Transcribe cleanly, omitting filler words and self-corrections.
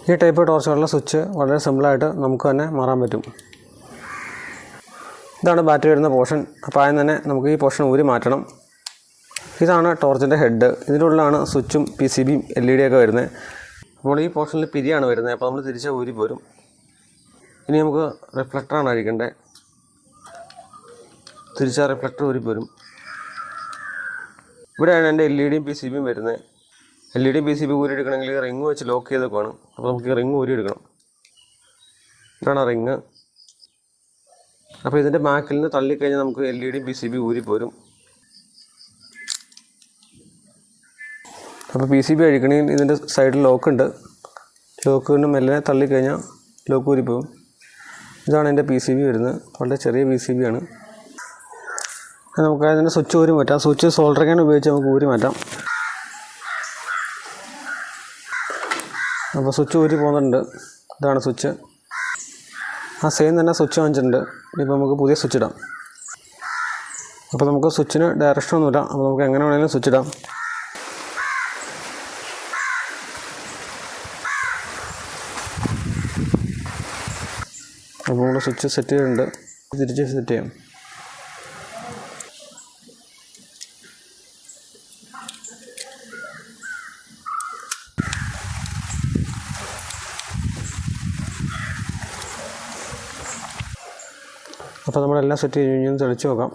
ഈ type ടോർച്ചുകളുടെ switch വളരെ സിമ്പിളായിട്ട് നമുക്ക് തന്നെ മാറാൻ പറ്റും. ഇതാണ് ബാറ്ററി വരുന്ന പോർഷൻ. അപ്പോൾ ആദ്യം തന്നെ നമുക്ക് ഈ പോർഷൻ ഊരി മാറ്റണം. ഇതാണ് ടോർച്ചിൻ്റെ ഹെഡ്. ഇതിൻ്റെ ഉള്ളിലാണ് സ്വിച്ചും PCBയും LED ഒക്കെ വരുന്നത്. അപ്പോൾ ഈ പോർഷനിൽ പിരിയാണ് വരുന്നത്. അപ്പോൾ നമ്മൾ തിരിച്ച് ഊരി പോരും. ഇനി നമുക്ക് റിഫ്ലക്ടറാണ് അഴിക്കേണ്ടത്. തിരിച്ച് റിഫ്ലക്ടർ ഊരി പോരും. ഇവിടെയാണ് എൻ്റെ LED യും PCBയും വരുന്നത്. LED യും PCB ഊരി എടുക്കണമെങ്കിൽ റിങ് വെച്ച് ലോക്ക് ചെയ്തൊക്കെ വേണം. അപ്പോൾ നമുക്ക് ഈ റിങ് ഊരി എടുക്കണം. ഇതാണ് റിങ്. അപ്പോൾ ഇതിൻ്റെ ബാക്കിൽ നിന്ന് തള്ളിക്കഴിഞ്ഞാൽ നമുക്ക് LED യും PCB ഊരി പോരും. അപ്പോൾ PCB അഴിക്കണമെങ്കിൽ ഇതിൻ്റെ സൈഡിൽ ലോക്കുണ്ട്. ലോക്ക് കൊണ്ട് മെല്ലെ തള്ളിക്കഴിഞ്ഞാൽ ലോക്ക് ഊരി പോകും. ഇതാണ് എൻ്റെ PCB വരുന്നത്. വളരെ ചെറിയ PCB ആണ്. നമുക്ക് അതിൻ്റെ സ്വിച്ച് ഊരി മാറ്റാം. സ്വിച്ച് സോൾഡർ ക്യാൻ ഉപയോഗിച്ച് നമുക്ക് ഊരി മാറ്റാം. അപ്പോൾ സ്വിച്ച് ഊരി പോകുന്നുണ്ട്. ഇതാണ് സ്വിച്ച്. ആ സെയിം തന്നെ സ്വിച്ച് വാങ്ങിച്ചിട്ടുണ്ട്. ഇപ്പോൾ നമുക്ക് പുതിയ സ്വിച്ച് ഇടാം. അപ്പോൾ നമുക്ക് സ്വിച്ചിന് ഡയറക്ഷൻ ഒന്നുമില്ല. അപ്പോൾ നമുക്ക് എങ്ങനെ വേണമെങ്കിലും സ്വിച്ച് ഇടാം. അപ്പോൾ നമ്മൾ സ്വിച്ച് സെറ്റ് ചെയ്തിട്ടുണ്ട്. തിരിച്ച് സെറ്റ് ചെയ്യാം. അപ്പോൾ നമ്മളെല്ലാം സെറ്റ് ചെയ്ത് കഴിഞ്ഞ് തെളിച്ച് നോക്കാം.